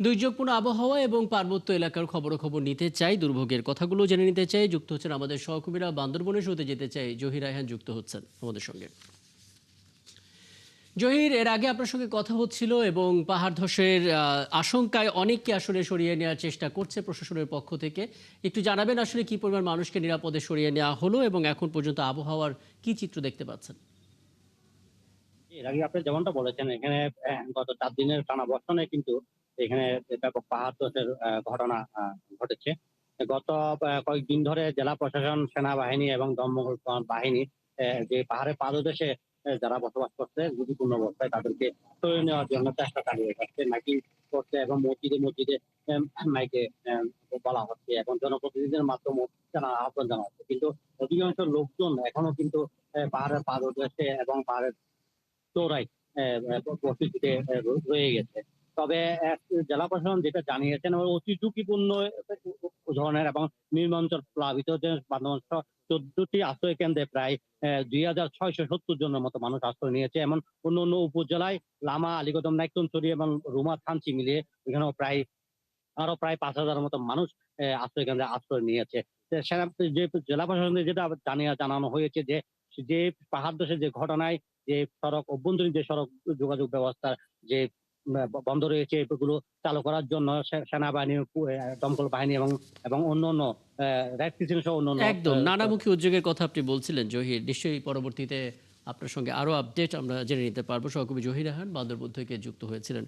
দুর্যোগপূর্ণ আবহাওয়া এবং পার্বত্য এলাকার খবরাখবর নিতে চাই, দুর্ভোগের কথাগুলো জেনে নিতে চাই। যুক্ত হচ্ছেন আমাদের সহকর্মীরা। বান্দরবনের শুরুতে যেতে চাই, জহির রায়হান যুক্ত হচ্ছেন আমাদের সঙ্গে। জহির, এর আগে আপনার সঙ্গে কথা হচ্ছিল এবং পাহাড় ধসের আশঙ্কায় অনেককে আসলে সরিয়ে নেওয়ার চেষ্টা করছে প্রশাসনের পক্ষ থেকে। একটু জানাবেন আসলে কি পরিমাণ মানুষকে নিরাপদে সরিয়ে নেওয়া হলো এবং এখন পর্যন্ত আবহাওয়ার কি চিত্র দেখতে পাচ্ছেন? এর আগে আপনি যেমনটা বলেছেন এখানে গত ৪ দিনের টানা বর্ষণে কিন্তু এখানে ব্যাপক পাহাড় ধসের ঘটনা ঘটেছে। গত কয়েকদিন ধরে জেলা প্রশাসন, সেনাবাহিনী এবং দমকল বাহিনী যে পাহাড়ের পাদদেশে যারা বসবাস করছে ঝুঁকিপূর্ণ অবস্থায় তাদেরকে সরিয়ে নেওয়ার জন্য চেষ্টা চালিয়ে যাচ্ছে। মাইকিং করছে এবং মসজিদে মসজিদে মাইকে বলা হচ্ছে এবং জনপ্রতিনিধিদের মাধ্যমে জানা আহ্বান জানা হচ্ছে। কিন্তু অধিকাংশ লোকজন এখনো কিন্তু পাহাড়ের পাদদেশে এবং পাহাড়ের চোরাই পরিস্থিতিতে রয়ে গেছে। তবে জেলা প্রশাসন যেটা জানিয়েছেন অতি ঝুঁকিপূর্ণ ধরনের এবং নিম্নাঞ্চল প্লাবিত যে বান্দরবান সহ ১৪টি আশ্রয় কেন্দ্রে প্রায় ২,৬৭০ জনের মতো মানুষ আশ্রয় নিয়েছে। এমন অন্য অন্য উপজেলায় লামা, আলীকদম, নাইক্ষ্যংছড়ি এবং রুমা, থানচি মিলিয়ে এখানেও আরো প্রায় ৫,০০০ মতো মানুষ আশ্রয় কেন্দ্রে আশ্রয় নিয়েছে। যে জেলা প্রশাসনের যেটা জানানো হয়েছে যে যে পাহাড় ধসের যে ঘটনায় যে সড়ক অভ্যন্তরীণ যে সড়ক যোগাযোগ ব্যবস্থার যে বন্ধ রয়েছে এগুলো চালু করার জন্য সেনাবাহিনী, দমকল বাহিনী এবং এবং অন্যান্য রেড ক্রিসেন্ট সহ অন্যান্য একদম নানামুখী উদ্যোগের কথা আপনি বলছিলেন জহির। নিশ্চয়ই পরবর্তীতে আপনার সঙ্গে আরো আপডেট আমরা জেনে নিতে পারবো। সহকর্মী জহির রায়হান বান্দরবন থেকে যুক্ত হয়েছিলেন।